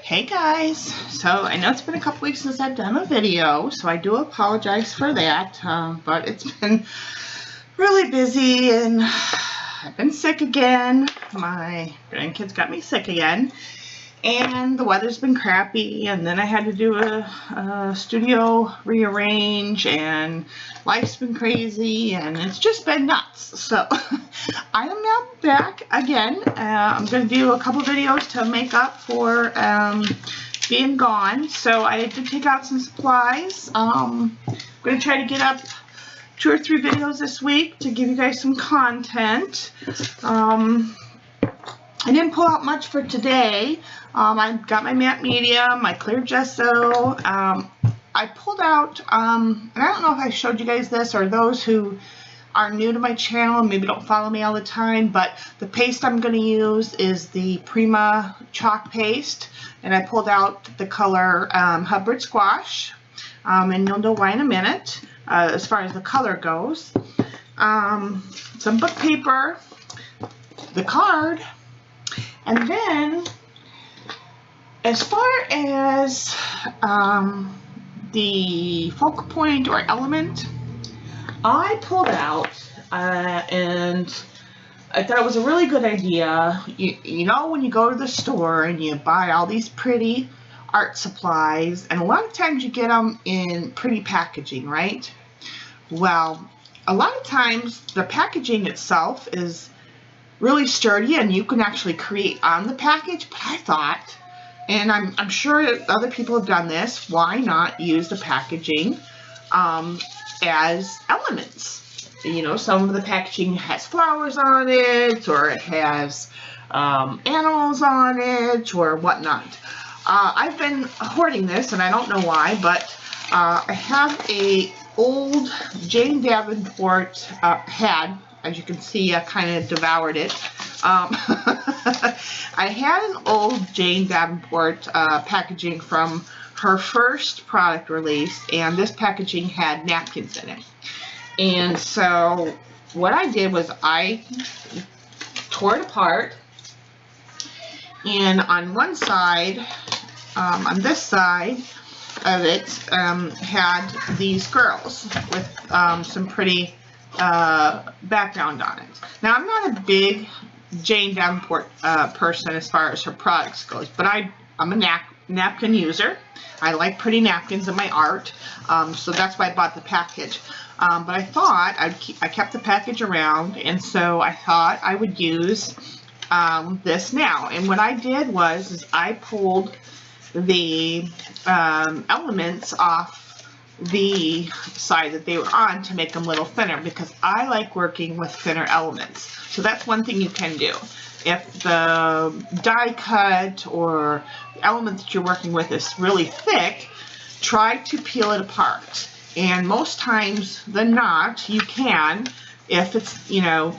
Hey guys, so I know it's been a couple weeks since I've done a video, so I do apologize for that, but it's been really busy and I've been sick again. My grandkids got me sick again, and the weather's been crappy, and then I had to do a studio rearrange, and life's been crazy, and it's just been nuts. So I am now back again. I'm going to do a couple videos to make up for being gone. So I did take out some supplies. I'm going to try to get up 2 or 3 videos this week to give you guys some content. I didn't pull out much for today. I got my matte medium, my clear gesso. I pulled out, and I don't know if I showed you guys this, or those who are new to my channel and maybe don't follow me all the time, but the paste I'm going to use is the Prima chalk paste, and I pulled out the color Hubbard Squash, and you'll know why in a minute as far as the color goes. Some book paper, the card, and then as far as the focal point or element, I pulled out and I thought it was a really good idea. You know, when you go to the store and you buy all these pretty art supplies, and a lot of times you get them in pretty packaging, right? Well, a lot of times the packaging itself is really sturdy and you can actually create on the package, but I thought, and I'm sure other people have done this, why not use the packaging as elements? You know, some of the packaging has flowers on it, or it has animals on it, or whatnot. I've been hoarding this, and I don't know why, but I have a old Jane Davenport as you can see, I kind of devoured it. I had an old Jane Davenport packaging from her first product release, and this packaging had napkins in it. And so what I did was I tore it apart, and on one side, on this side of it, had these girls with some pretty background on it. Now, I'm not a big Jane Davenport person as far as her products goes, but I'm a napkin user. I like pretty napkins in my art, so that's why I bought the package. But I thought I kept the package around, and so I thought I would use this now. And what I did was I pulled the elements off the side that they were on to make them a little thinner, because I like working with thinner elements. So that's one thing you can do. If the die cut or the element that you're working with is really thick, try to peel it apart. And most times than not, you can. If it's, you know,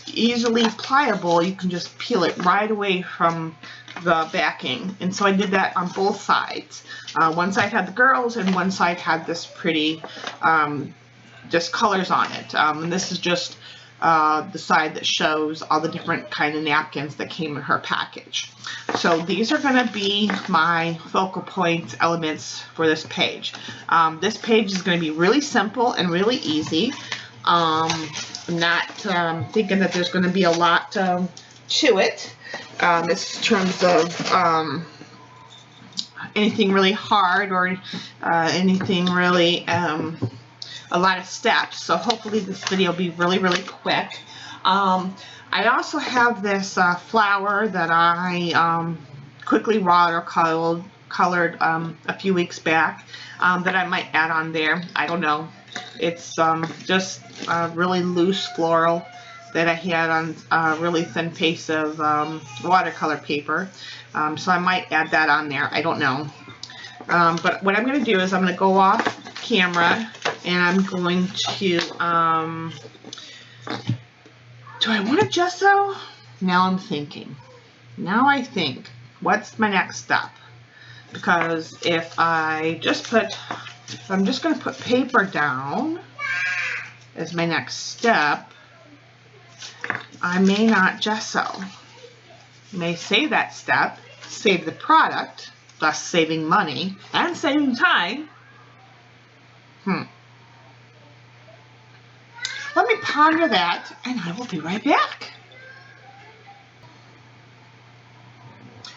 easily pliable, you can just peel it right away from the backing. And so I did that on both sides. One side had the girls, and one side had this pretty just colors on it. And this is just the side that shows all the different kind of napkins that came in her package. So these are going to be my focal point elements for this page. This page is going to be really simple and really easy. I'm not thinking that there's going to be a lot to it in terms of anything really hard or anything really a lot of steps. So hopefully this video will be really, really quick. I also have this flower that I quickly watercolored a few weeks back that I might add on there. I don't know. It's just a really loose floral that I had on a really thin piece of watercolor paper. So I might add that on there. I don't know. But what I'm going to do is I'm going to go off camera, and I'm going to, do I want a gesso? Now I'm thinking. Now I think, what's my next step? Because if I'm just going to put paper down as my next step, I may not gesso. I may save that step save the product, thus saving money and saving time. Let me ponder that, and I will be right back.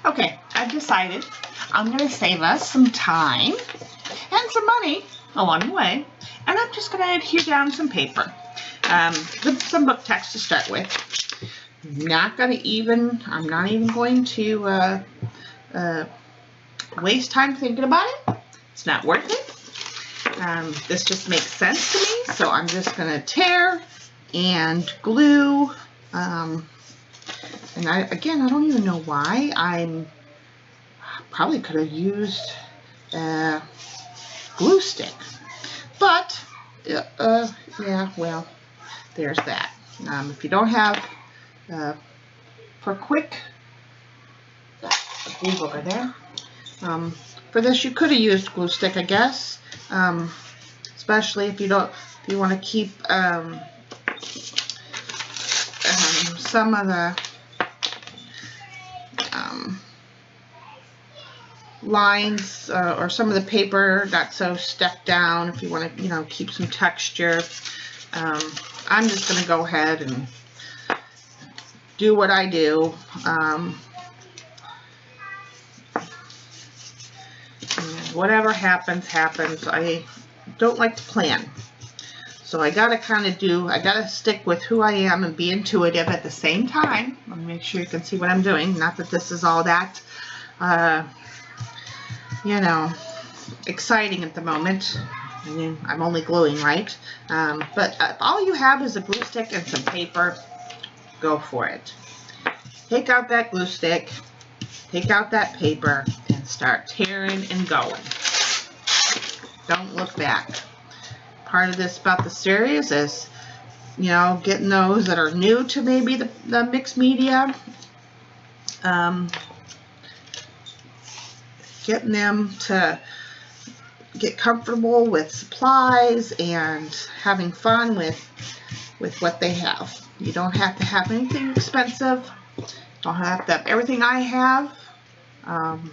Okay, I've decided I'm going to save us some time and some money along the way, and I'm just going to adhere down some paper, some book text to start with. I'm not even going to waste time thinking about it. It's not worth it. This just makes sense to me, so I'm just going to tear and glue. And I don't even know why. I probably could have used glue stick, but yeah, well, there's that. If you don't have for quick glue over there, for this you could have used glue stick, I guess. Especially if you want to keep some of the lines or some of the paper not so stuck down. If you want to, keep some texture, I'm just going to go ahead and do what I do. Whatever happens, happens. I don't like to plan. So I gotta stick with who I am and be intuitive at the same time. Let me make sure you can see what I'm doing. Not that this is all that, exciting at the moment. I mean, I'm only gluing, right? But if all you have is a glue stick and some paper, go for it. Take out that glue stick, take out that paper, and start tearing and going. Don't look back. Part of this about the series is, getting those that are new to maybe the mixed media, getting them to get comfortable with supplies and having fun with what they have. You don't have to have anything expensive. Don't have to have everything I have. I'm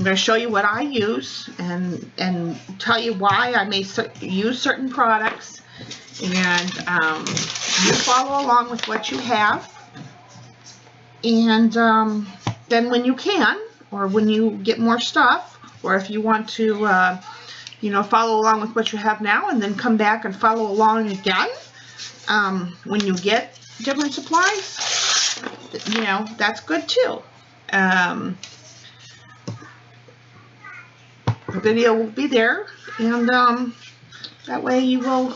going to show you what I use and tell you why I may use certain products, and you follow along with what you have, and then when you can, or when you get more stuff, or if you want to follow along with what you have now and then come back and follow along again when you get different supplies, that's good too. The video will be there, and that way you will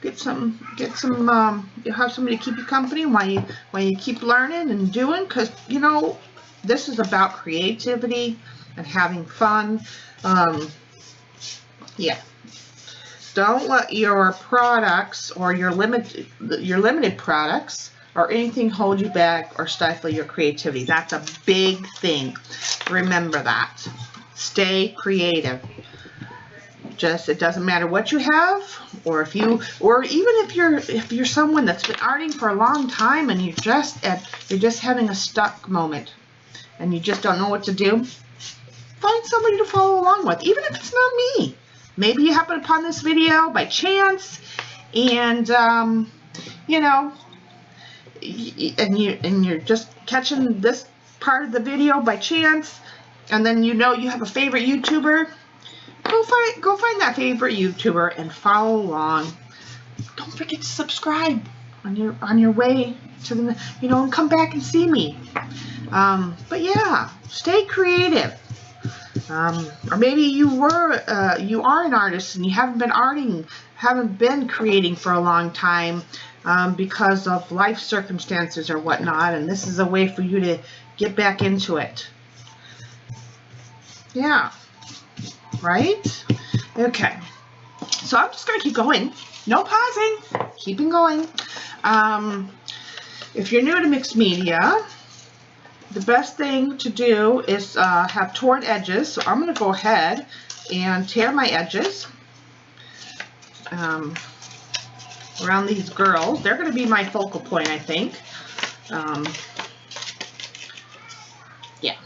get some you'll have somebody to keep you company while you keep learning and doing, because this is about creativity and having fun. Yeah, don't let your products or your limited products or anything hold you back or stifle your creativity. That's a big thing. Remember that. Stay creative. It doesn't matter what you have, or even if you're someone that's been arting for a long time and you're just having a stuck moment and you just don't know what to do, find somebody to follow along with, even if it's not me. Maybe you happen upon this video by chance, and you're just catching this part of the video by chance, and then you have a favorite YouTuber. Go find that favorite YouTuber and follow along. Don't forget to subscribe on your way to the and come back and see me. But yeah, stay creative. Or maybe you are an artist and you haven't been creating for a long time because of life circumstances or whatnot, and this is a way for you to get back into it. Yeah. Right? Okay. So I'm just going to keep going. No pausing. Keeping going. If you're new to mixed media, the best thing to do is have torn edges. So I'm going to go ahead and tear my edges around these girls. They're going to be my focal point, I think. Yeah.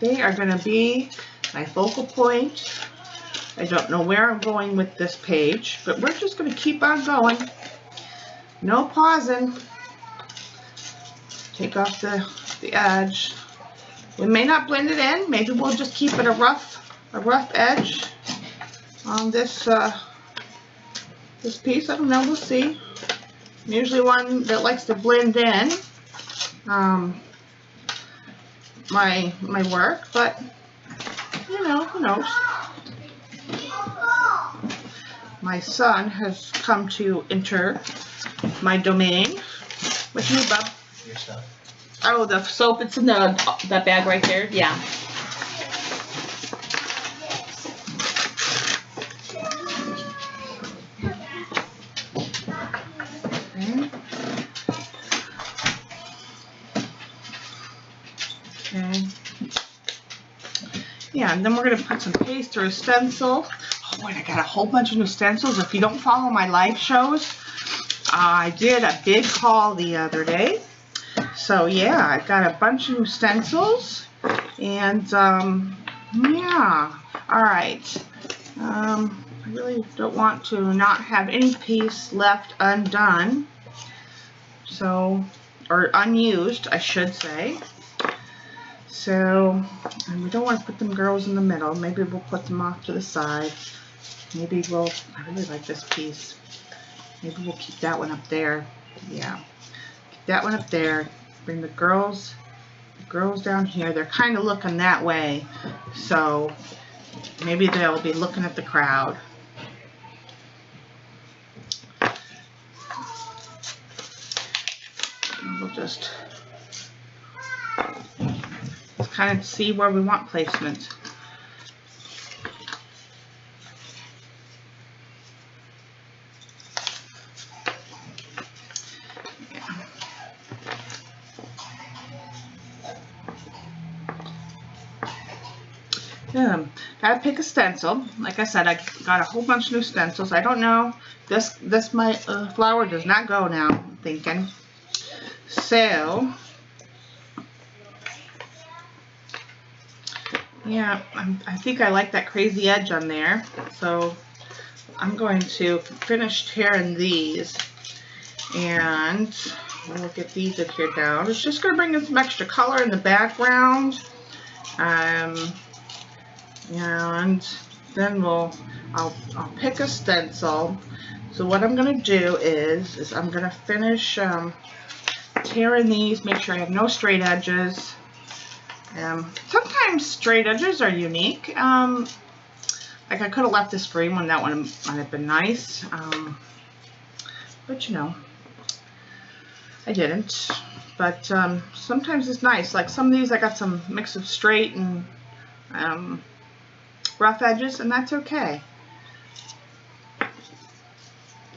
They are going to be my focal point. I don't know where I'm going with this page, but we're just going to keep on going. No pausing. Take off the edge. We may not blend it in. Maybe we'll just keep it a rough edge on this this piece. I don't know. We'll see. I'm usually one that likes to blend in my work, but you know, who knows? My son has come to enter my domain. What you need, bub? Your stuff. Oh, the soap. It's in that bag right there. Yeah. Okay. Yeah, and then we're going to put some paste or a stencil. Oh, and I got a whole bunch of new stencils. If you don't follow my live shows, I did a big haul the other day. So, yeah, I've got a bunch of new stencils. And, yeah. All right. I really don't want to not have any piece left undone. So, or unused, I should say. So, and we don't want to put them girls in the middle. Maybe we'll put them off to the side. Maybe we'll, I really like this piece. Maybe we'll keep that one up there. Yeah. Keep that one up there. Bring the girls down here. They're kind of looking that way. So, maybe they'll be looking at the crowd. And we'll just kind of see where we want placement. Gotta pick a stencil. Like I said, I got a whole bunch of new stencils. I don't know. This my flower does not go now, I'm thinking. So, yeah, I think I like that crazy edge on there. So, I'm going to finish tearing these. And we'll get these in here down. It's just going to bring in some extra color in the background. And then I'll pick a stencil. So what I'm going to do is I'm going to finish tearing these, make sure I have no straight edges. Sometimes straight edges are unique. Like I could have left this green one, that one might have been nice. But you know, I didn't. But sometimes it's nice. Like some of these I got some mix of straight and rough edges, and that's okay.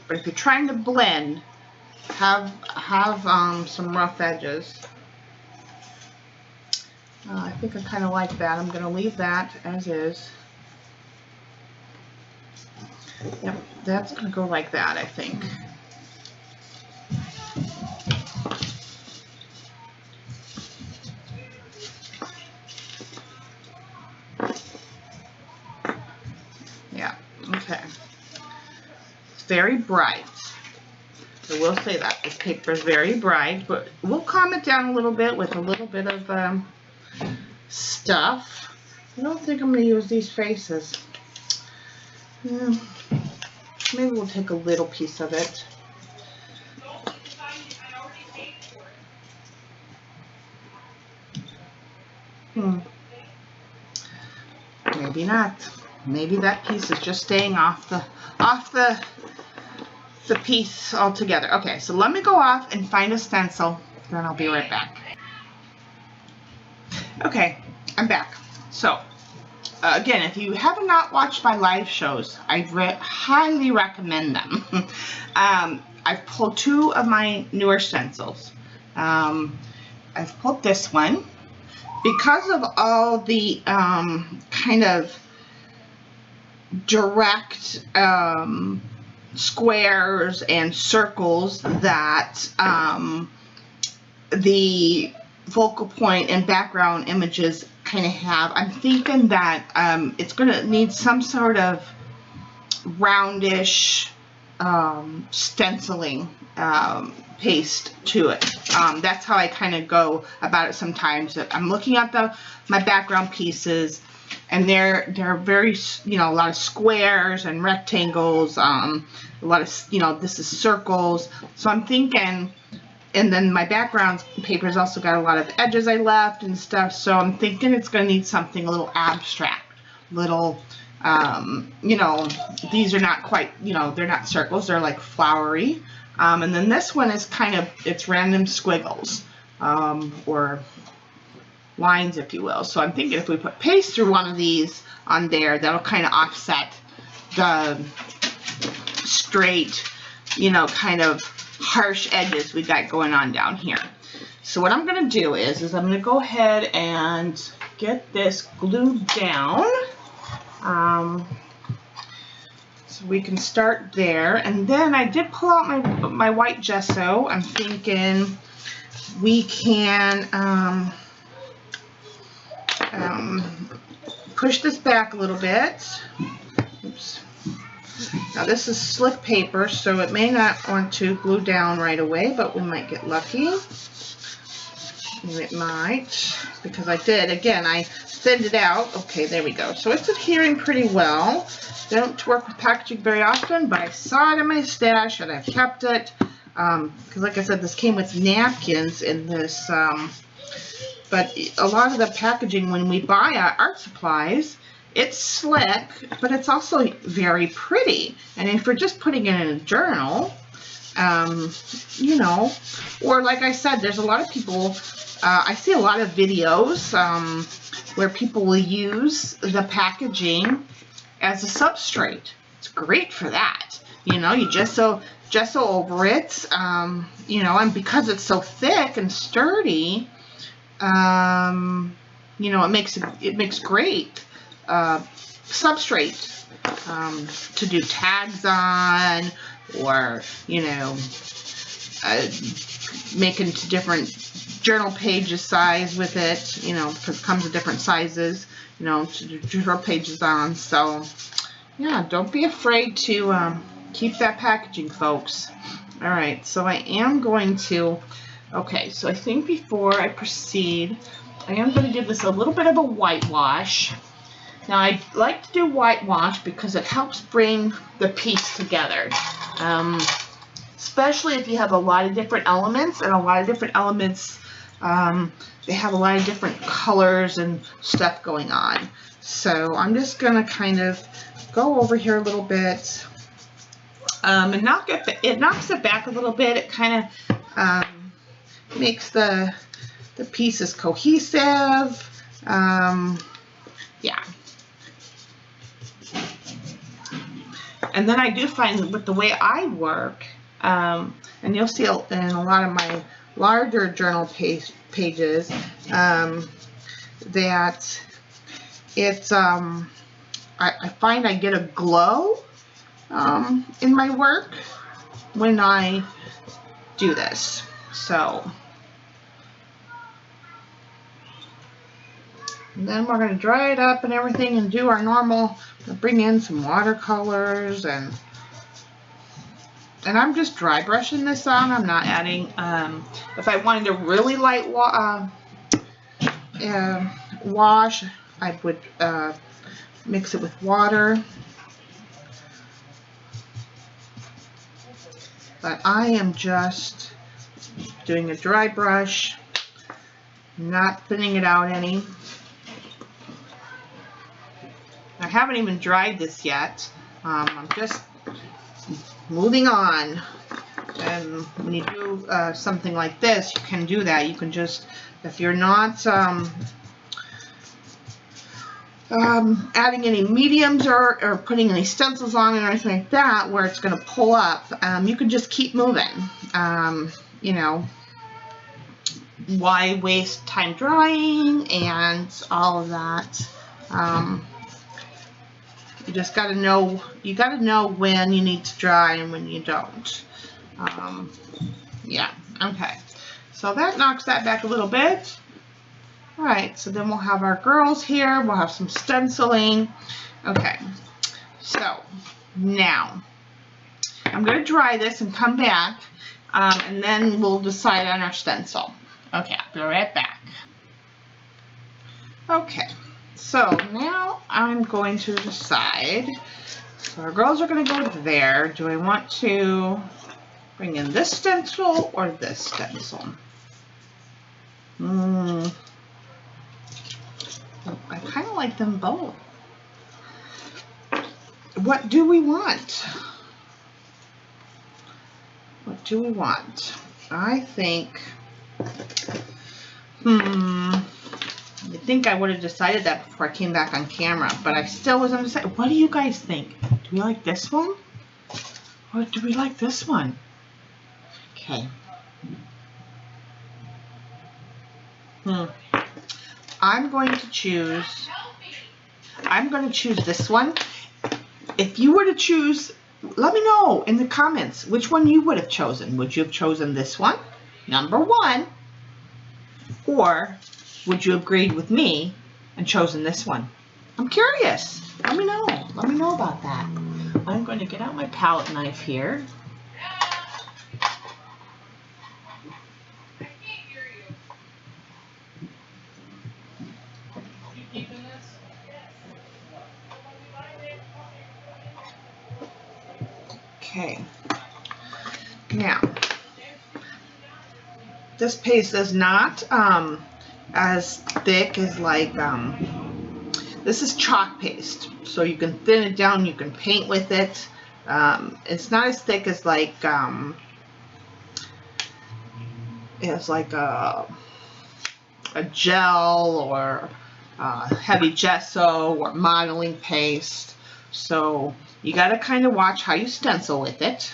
But if you're trying to blend, have some rough edges. I think I kind of like that. I'm going to leave that as is. Yep, that's going to go like that, I think. Yeah, okay. It's very bright. I will say that this paper is very bright, but we'll calm it down a little bit with a little bit of stuff. I don't think I'm going to use these faces. Maybe we'll take a little piece of it. Maybe not. Maybe that piece is just staying off the piece altogether. Okay, so let me go off and find a stencil, then I'll be right back. Okay, I'm back. So, again, if you have not watched my live shows, I highly recommend them. I've pulled two of my newer stencils. I've pulled this one. Because of all the kind of direct squares and circles that the focal point and background images kind of have, I'm thinking that it's going to need some sort of roundish stenciling paste to it. That's how I kind of go about it sometimes. I'm looking at my background pieces, and they're very, you know, a lot of squares and rectangles, a lot of, you know, this is circles. So I'm thinking, and then my background paper's also got a lot of edges I left and stuff. So I'm thinking it's going to need something a little abstract, little, you know, these are not quite, you know, they're not circles, they're like flowery. And then this one is kind of, it's random squiggles, or lines, if you will. So I'm thinking if we put paste through one of these on there, that'll kind of offset the straight, you know, kind of harsh edges we got going on down here. So what I'm going to do is I'm going to go ahead and get this glued down. So we can start there, and then I did pull out my white gesso. I'm thinking we can push this back a little bit. Oops. Now this is slick paper, so it may not want to glue down right away, but we might get lucky. It might, because I did, again, I thinned it out. Okay, there we go. So it's adhering pretty well. Don't work with packaging very often, but I saw it in my stash and I've kept it. Because like I said, this came with napkins in this, but a lot of the packaging when we buy art supplies, it's slick, but it's also very pretty. And if we're just putting it in a journal, you know, or like I said, there's a lot of people, I see a lot of videos where people will use the packaging as a substrate. It's great for that. You know, you gesso over it, you know, and because it's so thick and sturdy, you know, it makes great substrate to do tags on, or, you know, make into different journal pages size with it, you know, because it comes in different sizes, you know, to do journal pages on. So yeah, don't be afraid to keep that packaging, folks. All right, so I am going to, okay, so I think before I proceed, I am going to give this a little bit of a whitewash. Now, I like to do whitewash because it helps bring the piece together, especially if you have a lot of different elements, and a lot of different elements, they have a lot of different colors and stuff going on. So I'm just going to kind of go over here a little bit, and it knocks it back a little bit. It kind of makes the pieces cohesive. Yeah. And then I do find that with the way I work, and you'll see in a lot of my larger journal pages, that it's, I find I get a glow in my work when I do this. So, and then we're going to dry it up and everything and do our normal, bring in some watercolors, and I'm just dry brushing this on. I'm not adding, if I wanted a really light wash, I would mix it with water. But I am just doing a dry brush, not thinning it out any. I haven't even dried this yet. I'm just moving on. And when you do something like this, you can do that. You can just, if you're not adding any mediums or putting any stencils on it or anything like that where it's going to pull up, you can just keep moving. You know, why waste time drying and all of that? You just got to know, you got to know when you need to dry and when you don't. Yeah, okay. So that knocks that back a little bit. All right, so then we'll have our girls here. We'll have some stenciling. Okay, so now I'm going to dry this and come back, and then we'll decide on our stencil. Okay, I'll be right back. Okay, so now I'm going to decide. So our girls are going to go there. Do I want to bring in this stencil or this stencil? I kind of like them both. What do we want? What do we want? I think, I think I would have decided that before I came back on camera, but I still was undecided. What do you guys think? Do we like this one? Or do we like this one? Okay. I'm going to choose this one. If you were to choose, let me know in the comments which one you would have chosen. Would you have chosen this one, number 1, or would you have agreed with me and chosen this one? I'm curious. Let me know. Let me know about that. I'm going to get out my palette knife here. Okay. Now, this paste is not as thick as like, this is chalk paste. So you can thin it down, you can paint with it. It's not as thick as like, it's like a gel or heavy gesso or modeling paste. So you got to kind of watch how you stencil with it.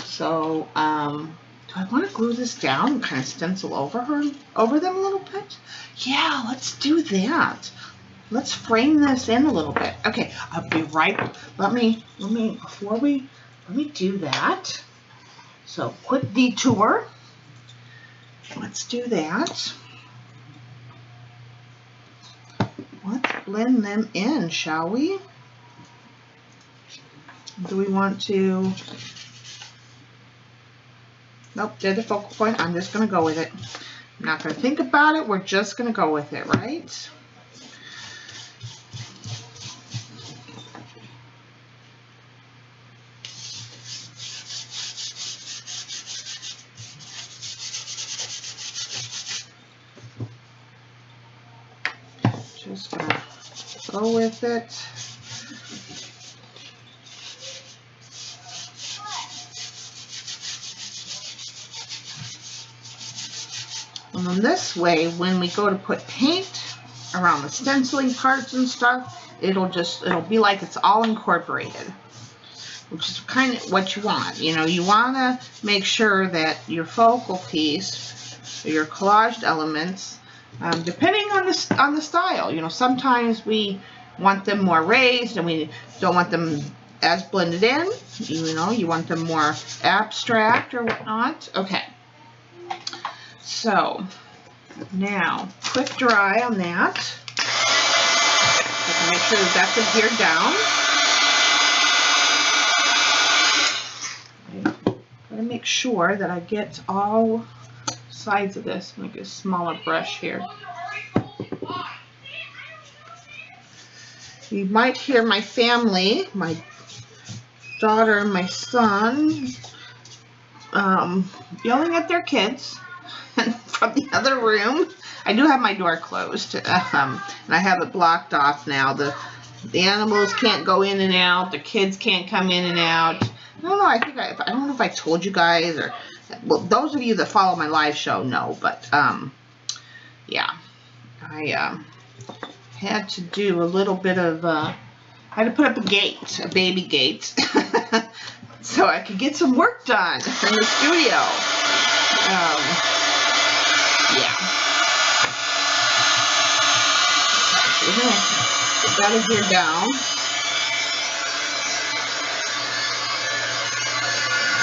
So do I want to glue this down and kind of stencil over them a little bit? Yeah, let's do that. Let's frame this in a little bit. Okay, I'll be right. Let me do that. So quick detour. Let's do that. Let's blend them in, shall we? Do we want to? Nope, they're the focal point. I'm just going to go with it. I'm not going to think about it. We're just going to go with it, right? Just going to go with it. And then this way, when we go to put paint around the stenciling parts and stuff, it'll be like it's all incorporated, which is kind of what you want. You know, you want to make sure that your focal piece, your collaged elements, depending on the style, you know, sometimes we want them more raised and we don't want them as blended in. You know, you want them more abstract or whatnot. Okay. So now, quick dry on that. I can make sure that that's adhered down. I'm going to make sure that I get all sides of this. Make a smaller brush here. You might hear my family, my daughter and my son, yelling at their kids. From the other room. I do have my door closed, and I have it blocked off now. The animals can't go in and out. The kids can't come in and out. I don't know. I don't know if I told you guys, or well, those of you that follow my live show know. But yeah, I had to do a little bit of. I had to put up a gate, a baby gate, so I could get some work done in the studio. Yeah. So we're going to get that adhered down.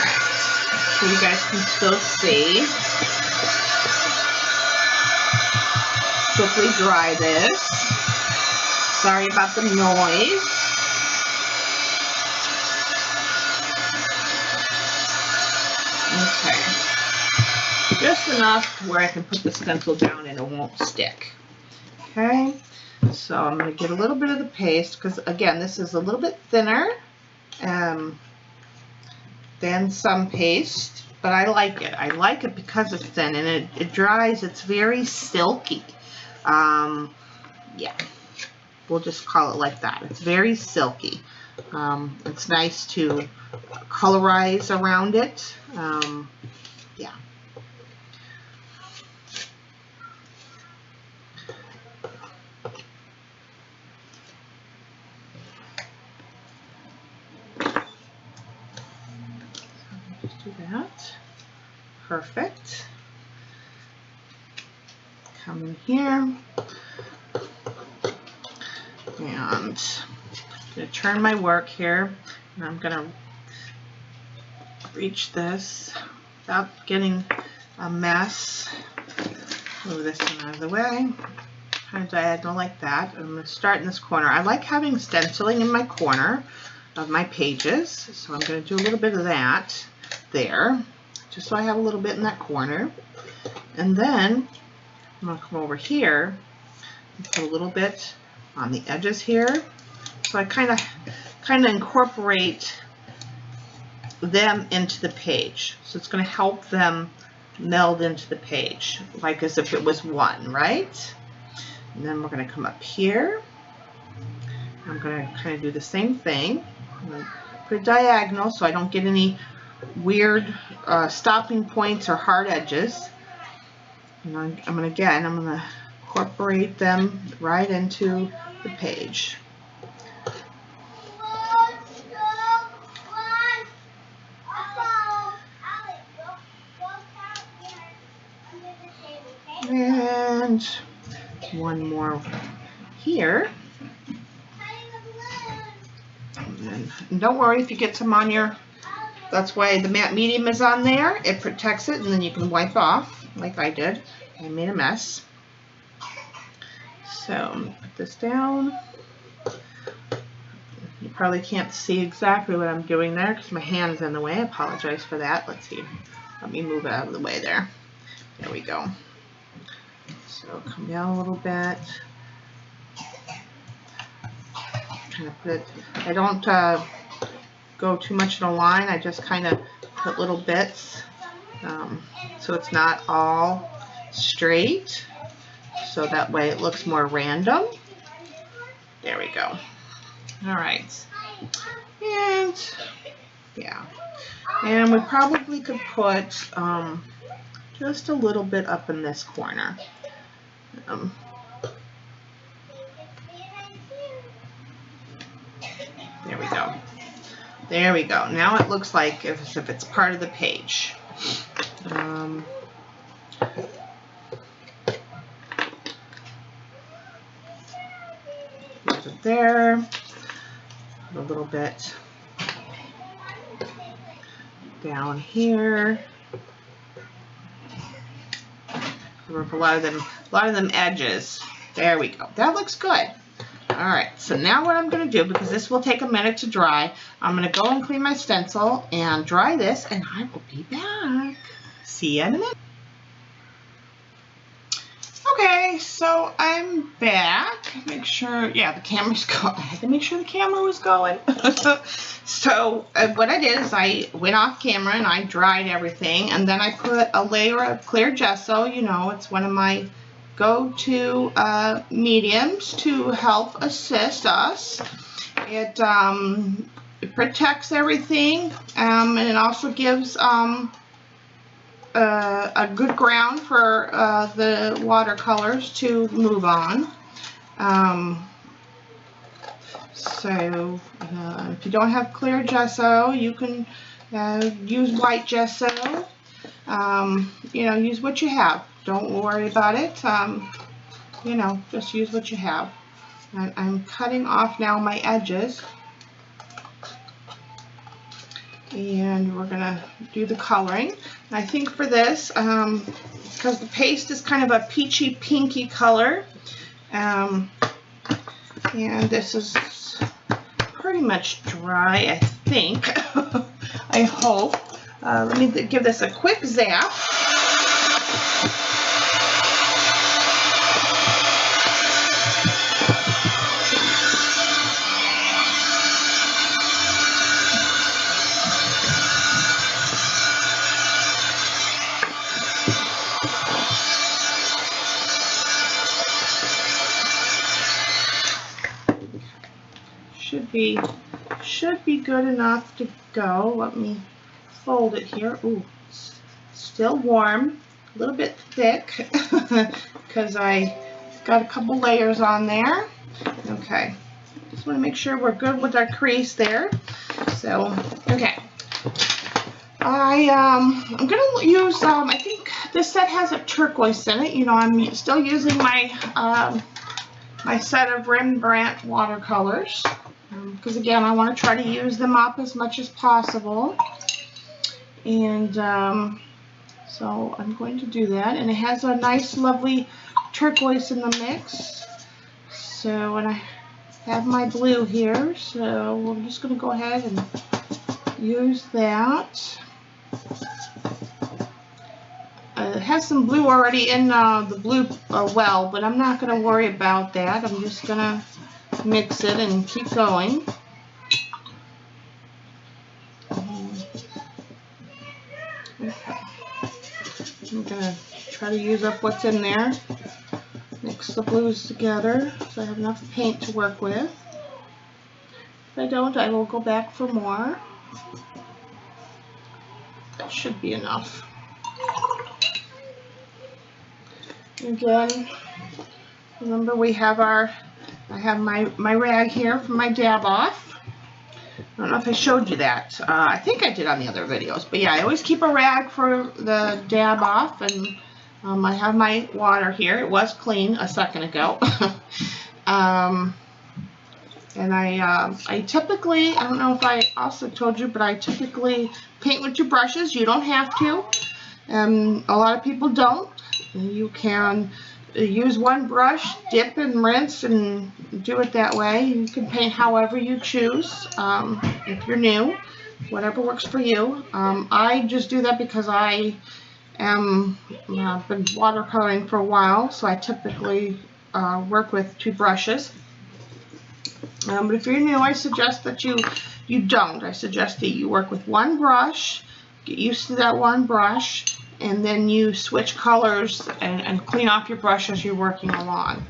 Alright. So you guys can still see. quickly dry this. Sorry about the noise. Okay. Just enough where I can put the stencil down and it won't stick. Okay. So I'm going to get a little bit of the paste because, again, this is a little bit thinner than some paste, but I like it. I like it because it's thin and it dries. It's very silky. Yeah, we'll just call it like that. It's very silky. It's nice to colorize around it. Yeah. Just do that. Perfect. Come in here. And I'm going to turn my work here. And I'm going to reach this without getting a mess. Move this one out of the way. Kind of diagonal like that. I'm going to start in this corner. I like having stenciling in my corner of my pages. So I'm going to do a little bit of that there. Just so I have a little bit in that corner. And then I'm going to come over here and put a little bit on the edges here. So I kind of incorporate them into the page. So it's going to help them meld into the page, like as if it was one, right? And then we're going to come up here. I'm going to kind of do the same thing. I'm going to put it diagonal so I don't get any weird stopping points or hard edges. And I'm going to incorporate them right into the page. And one more here. And don't worry if you get some on your, that's why the matte medium is on there. It protects it, and then you can wipe off like I did. I made a mess. So put this down. You probably can't see exactly what I'm doing there because my hand's in the way. I apologize for that. Let's see. Let me move it out of the way there. There we go. So come down a little bit. Kind of put it, I don't go too much in a line. I just kind of put little bits so it's not all straight. So that way it looks more random. There we go. All right. And yeah. And we probably could put just a little bit up in this corner. There we go. There we go. Now it looks like as if it's part of the page. Put it there. Put a little bit down here. A lot of them edges. There we go. That looks good. All right, so now what I'm going to do, because this will take a minute to dry, I'm going to go and clean my stencil and dry this, and I will be back. See you in a minute. Okay, so I'm back. Make sure, yeah, the camera's going. I had to make sure the camera was going. So what I did is I went off camera and I dried everything, and then I put a layer of clear gesso. You know, it's one of my go-to mediums to help assist us. It protects everything, and it also gives a good ground for the watercolors to move on. So if you don't have clear gesso, you can use white gesso. You know, use what you have. Don't worry about it. You know, just use what you have. And I'm cutting off now my edges and we're gonna do the coloring. And I think for this, because the paste is kind of a peachy pinky color, and this is pretty much dry, I think. I hope. Let me give this a quick zap. Should be good enough to go. Let me fold it here. Ooh, it's still warm, a little bit thick because I got a couple layers on there. Okay, just want to make sure we're good with our crease there. So, okay. I'm gonna use, I think this set has a turquoise in it. You know, I'm still using my my set of Rembrandt watercolors. Because again, I want to try to use them up as much as possible. And so I'm going to do that. And it has a nice, lovely turquoise in the mix. So, and I have my blue here. So we're just going to go ahead and use that. It has some blue already in the blue well, but I'm not going to worry about that. I'm just going to mix it and keep going. Okay. I'm gonna try to use up what's in there. Mix the blues together so I have enough paint to work with. If I don't, I will go back for more. That should be enough. Again, remember we have I have my rag here from my dab off. I don't know if I showed you that. I think I did on the other videos. But yeah, I always keep a rag for the dab off. And I have my water here. It was clean a second ago. And I typically, I don't know if I also told you, but I typically paint with 2 brushes. You don't have to. A lot of people don't. You can use 1 brush, dip and rinse, and do it that way. You can paint however you choose. If you're new, whatever works for you. I just do that because I am been watercoloring for a while, so I typically work with 2 brushes. But if you're new, I suggest that you don't. I suggest that you work with 1 brush, get used to that 1 brush, and then you switch colors and clean off your brush as you're working along.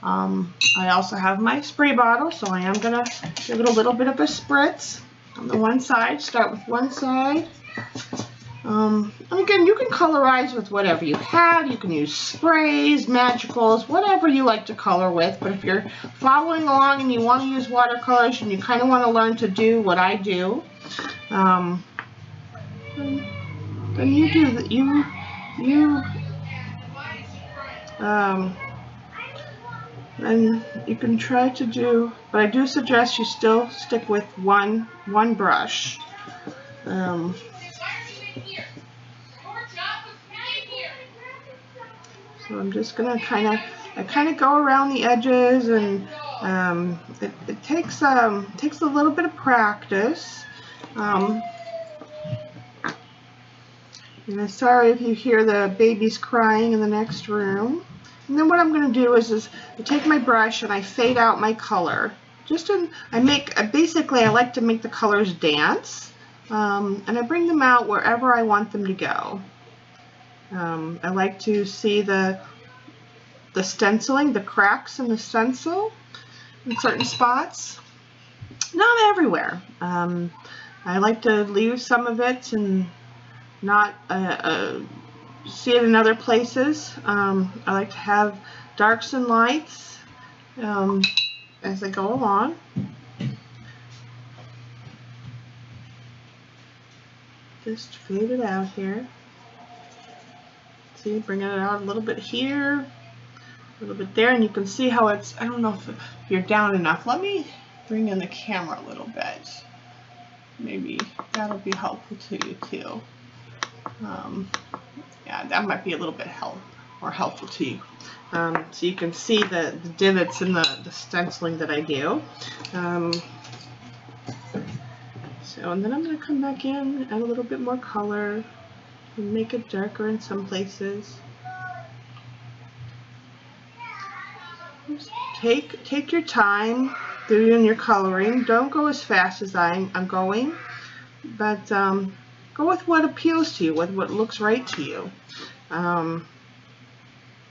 I also have my spray bottle, so I am going to give it a little bit of a spritz on the one side. Start with one side. And again, you can colorize with whatever you have. You can use sprays, magicals, whatever you like to color with. But if you're following along and you want to use watercolors and you kind of want to learn to do what I do, then you do that. And you can try to do, but I do suggest you still stick with one brush. So I'm just gonna kind of go around the edges, and it takes a little bit of practice. And I'm sorry if you hear the babies crying in the next room. And then what I'm going to do is I take my brush and I fade out my color. Basically I like to make the colors dance, and I bring them out wherever I want them to go. I like to see the stenciling, the cracks in the stencil in certain spots. Not everywhere. I like to leave some of it and not see it in other places. I like to have darks and lights as I go along. Just fade it out here. See, bringing it out a little bit here, a little bit there, and you can see how it's, I don't know if you're down enough. Let me bring in the camera a little bit. maybe that'll be helpful to you too. Yeah, that might be a little bit more helpful to you. So you can see the divots in the stenciling that I do. And then I'm going to come back in, add a little bit more color, and make it darker in some places. Just take your time doing your coloring. Don't go as fast as I'm going, but go with what appeals to you, with what looks right to you. And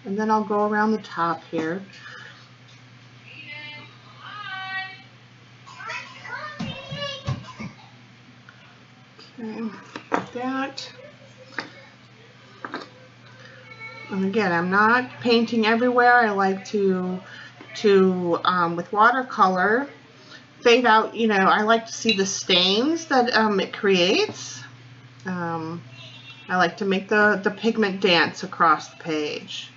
then I'll go around the top here. Okay, like that. And again, I'm not painting everywhere. I like to with watercolor, fade out, I like to see the stains that it creates. I like to make the pigment dance across the page.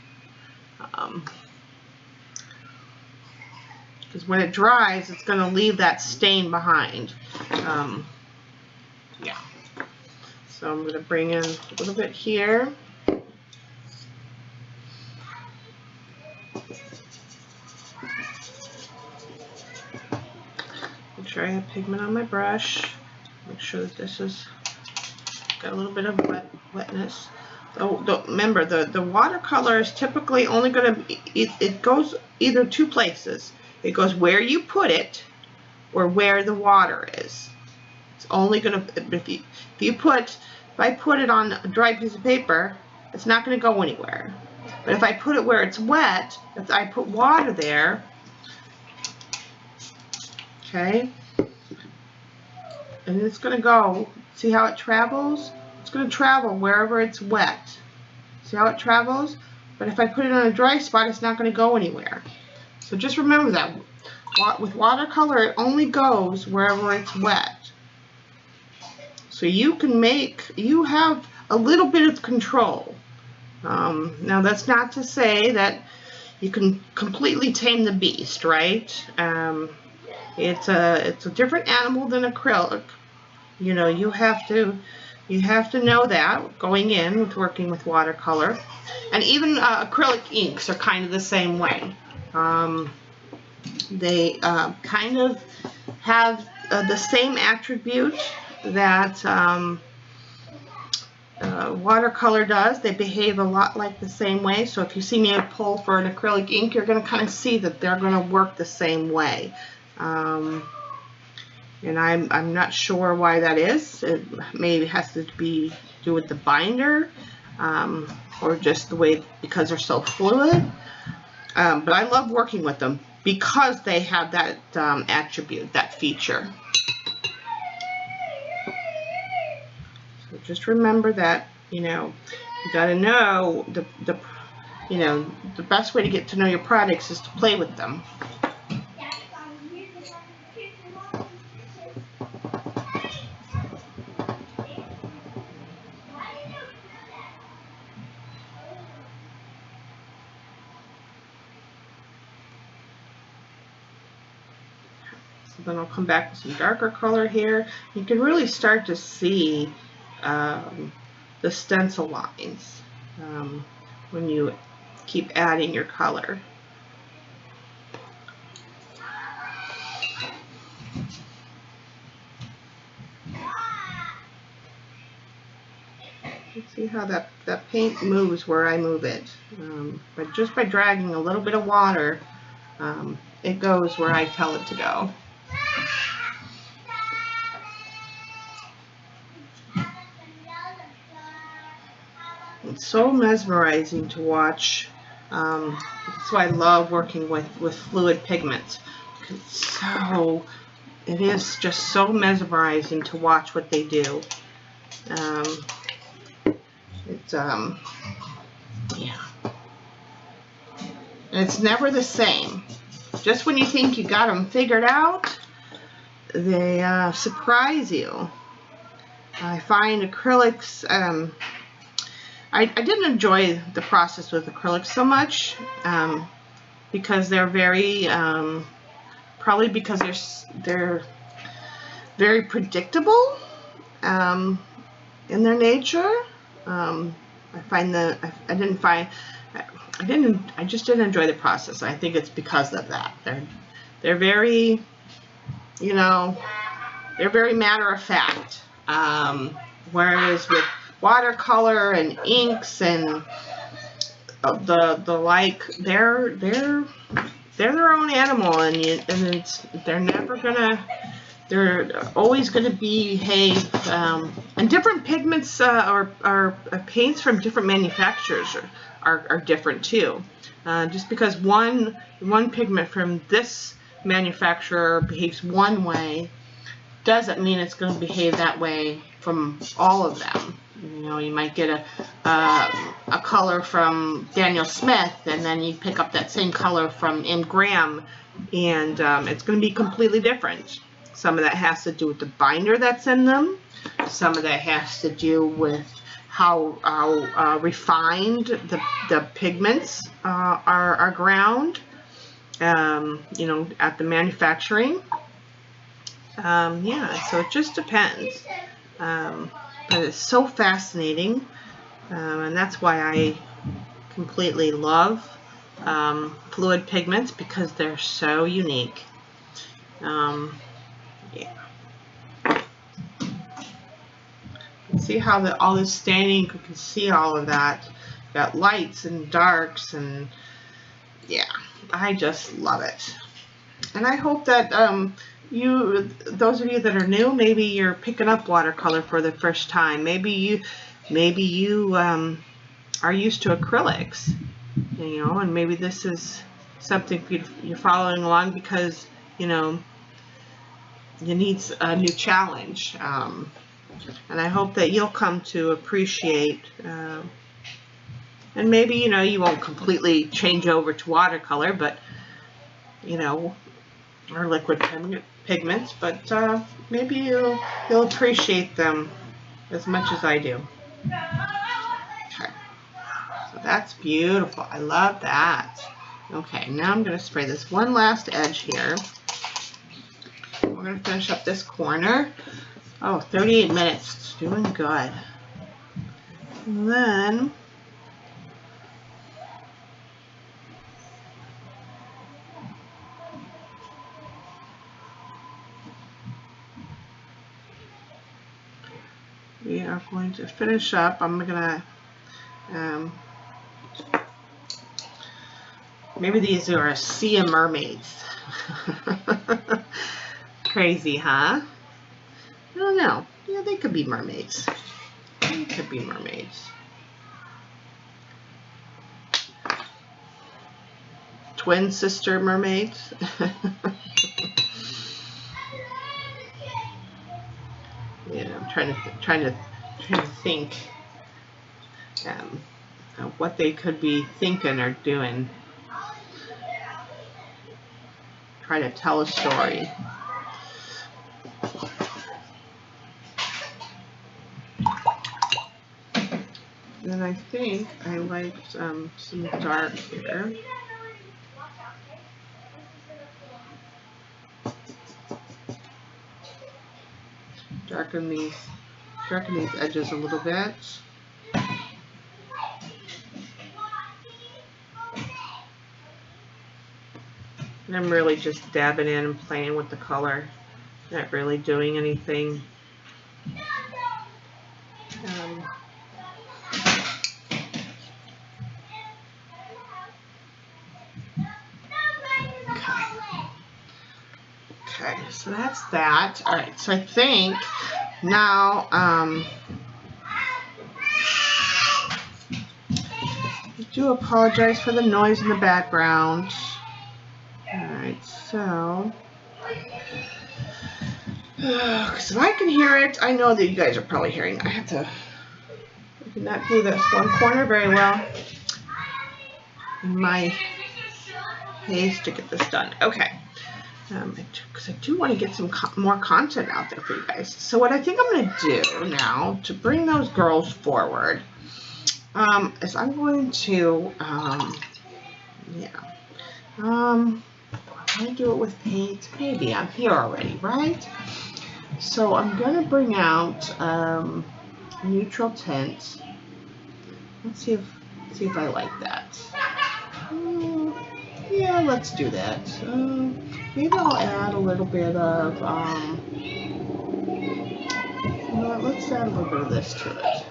Because when it dries, it's going to leave that stain behind. Yeah. So I'm going to bring in a little bit here. Make sure I have pigment on my brush. Make sure that this has got a little bit of wetness. Remember, the watercolor is typically only going to be, it goes either two places. It goes where you put it or where the water is. It's only going to, if I put it on a dry piece of paper, it's not going to go anywhere. But if I put it where it's wet, if I put water there, okay, and it's going to go, see how it travels? It's going to travel wherever it's wet. See how it travels? But if I put it on a dry spot, it's not going to go anywhere. So just remember that. With watercolor, it only goes wherever it's wet. So you have a little bit of control. Now that's not to say that you can completely tame the beast, right? It's a different animal than acrylic. You have to know that going in with working with watercolor, and even acrylic inks are kind of the same way. They kind of have the same attribute that watercolor does. They behave a lot like the same way. So if you see me pull for an acrylic ink, you're going to kind of see that they're going to work the same way. And I'm not sure why that is. It maybe has to do with the binder, or just the way, because they're so fluid. But I love working with them because they have that attribute, that feature. So just remember that, you got to know the best way to get to know your products is to play with them. Then I'll come back with some darker color here. You can really start to see the stencil lines when you keep adding your color. You see how that paint moves where I move it. But just by dragging a little bit of water, it goes where I tell it to go. It's so mesmerizing to watch. That's why I love working with fluid pigments. It is just so mesmerizing to watch what they do. Yeah. And it's never the same. Just when you think you got them figured out, they surprise you. I find acrylics, I didn't enjoy the process with acrylics so much because they're very, probably because they're very predictable in their nature. I find that I just didn't enjoy the process. I think it's because of that. They're very, you know, they're very matter of fact. Whereas with watercolor and inks and the like, they're their own animal, and they're always gonna behave. And different pigments or paints from different manufacturers are different too. Just because one pigment from this manufacturer behaves one way doesn't mean it's going to behave that way from all of them. You know, you might get a color from Daniel Smith, and then you pick up that same color from M. Graham, and it's going to be completely different. Some of that has to do with the binder that's in them. Some of that has to do with how refined the pigments are ground, you know, at the manufacturing. Yeah, so it just depends. But it's so fascinating, and that's why I completely love fluid pigments, because they're so unique. Yeah. See how all this staining, you can see all of that. Got lights and darks, and yeah, I just love it. And I hope that those of you that are new, maybe you're picking up watercolor for the first time. Maybe you are used to acrylics, you know, and maybe this is something you're following along because, you know, you need a new challenge. And I hope that you'll come to appreciate, and maybe, you know, you won't completely change over to watercolor, but, you know, or liquid pigments, but maybe you'll appreciate them as much as I do. Okay, so that's beautiful. I love that. Okay, now I'm going to spray this one last edge here. We're going to finish up this corner. Oh, 38 minutes. It's doing good. And then we are going to finish up. I'm going to, maybe these are a sea of mermaids. Crazy, huh? I don't know. Yeah, they could be mermaids. They could be mermaids. Twin sister mermaids. Yeah, I'm trying to think of what they could be thinking or doing. Try to tell a story. Then I think I liked some dark here. Darken these edges a little bit. And I'm really just dabbing in and playing with the color, not really doing anything. Okay, so that's that. All right, so I think now I do apologize for the noise in the background. All right, so because if I can hear it, I know that you guys are probably hearing. I did not do this one corner very well in my haste to get this done. Okay. Because I do want to get some more content out there for you guys. So what I think I'm going to do now to bring those girls forward is I'm going to, can I do it with paint? Maybe I'm here already, right? So I'm gonna bring out neutral tint. Let's see if I like that. Yeah, let's do that. Maybe I'll add a little bit of you know what, let's add a little bit of this to it.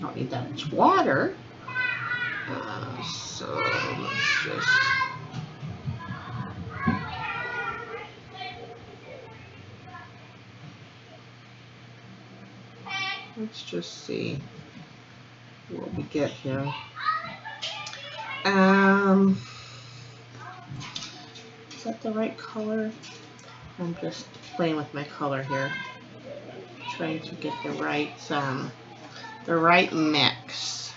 Don't need that much water. So let's just see what we get here. Is that the right color? I'm just playing with my color here, trying to get the right mix.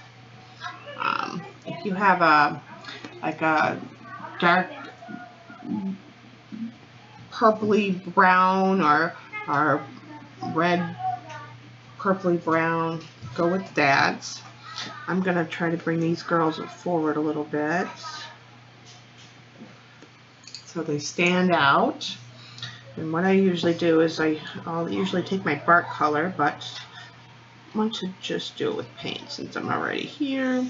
If you have a dark purpley brown or red purpley brown, go with that. I'm gonna try to bring these girls forward a little bit so they stand out. And what I usually do is I'll usually take my bark color, but I want to just do it with paint since I'm already here.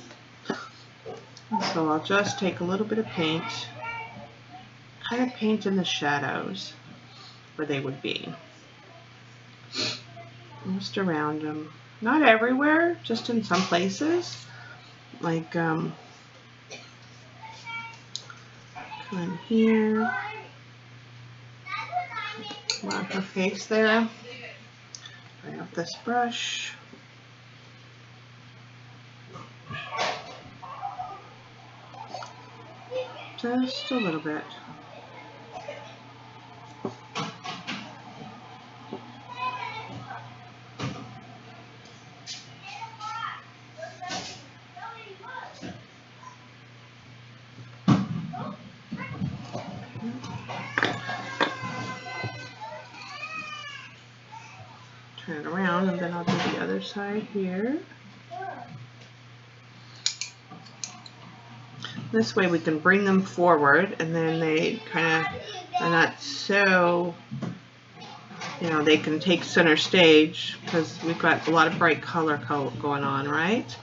So I'll just take a little bit of paint, kind of paint in the shadows where they would be. Just around them. Not everywhere, just in some places. Like, come in here. On her face there. Right off this brush. Just a little bit. Turn it around and then I'll do the other side here. This way we can bring them forward and then they kind of are not so, you know, they can take center stage because we've got a lot of bright color going on, right?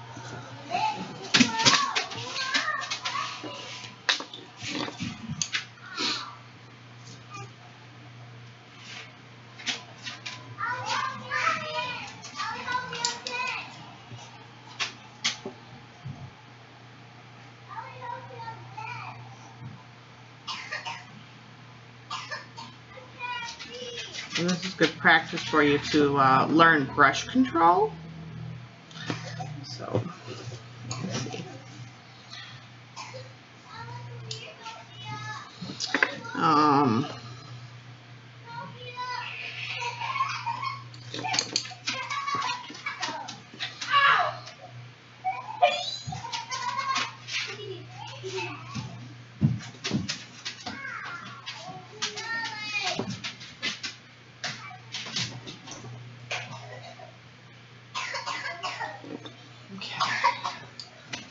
And this is good practice for you to learn brush control. So, let's see.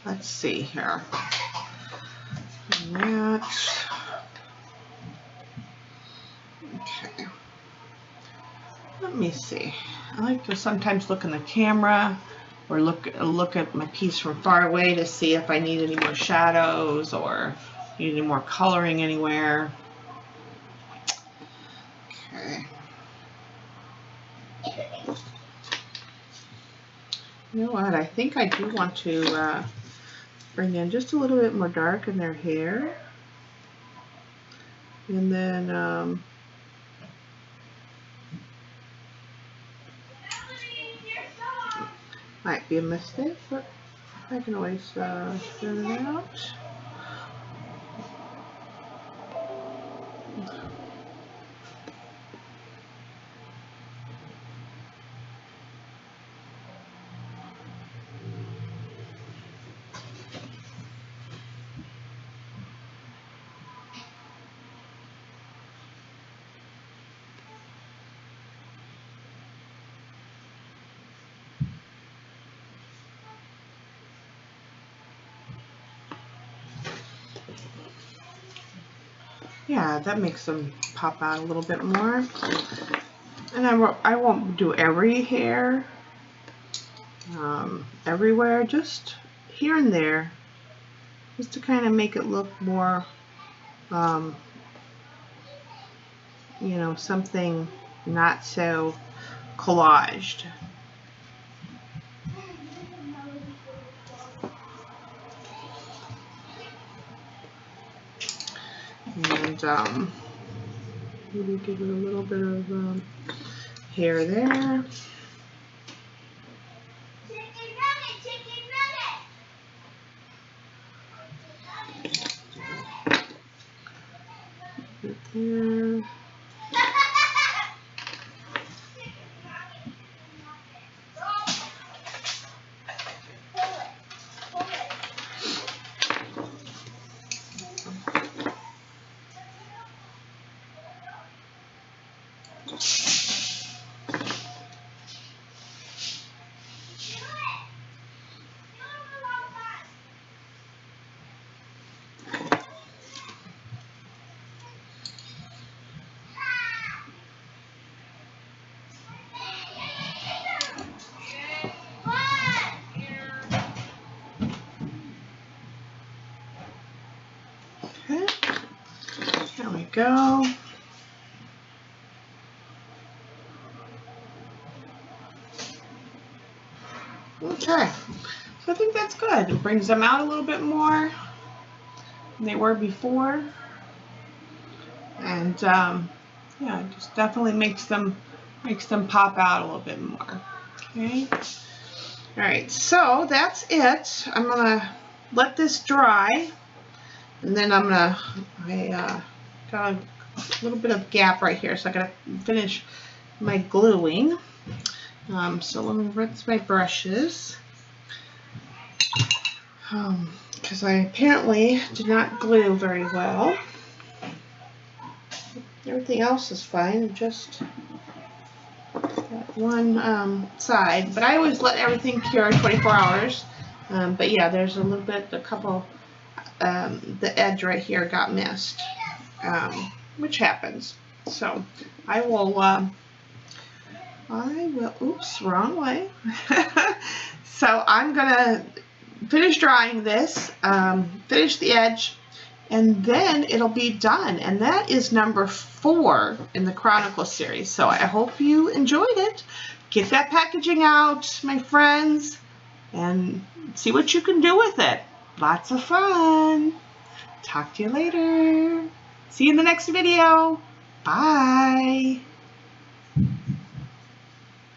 Let's see here. That. Okay. Let me see. I like to sometimes look in the camera or look at my piece from far away to see if I need any more shadows or need any more coloring anywhere. Okay. You know what? I think I do want to bring in just a little bit more dark in their hair. And then might be a mistake, but I can always straighten it out. yeah, that makes them pop out a little bit more. And I won't do every hair everywhere, just here and there, just to kind of make it look more, you know, something not so collaged. And maybe give it a little bit of hair there. Right there. Okay, there we go. Okay, so I think that's good. It brings them out a little bit more than they were before. And yeah, it just definitely makes them pop out a little bit more. Okay. All right, so that's it. I'm gonna let this dry, and then I got a little bit of gap right here, so I gotta finish my gluing. So let me rinse my brushes, because I apparently did not glue very well. Everything else is fine, just that one side. But I always let everything cure 24 hours. But yeah, there's a little bit, the edge right here got missed, which happens. So I will, oops, wrong way. So I'm gonna finish drying this, finish the edge, and then it'll be done. And that is number 4 in the Chronicles series. So I hope you enjoyed it. Get that packaging out, my friends, and see what you can do with it. Lots of fun. Talk to you later. See you in the next video. Bye.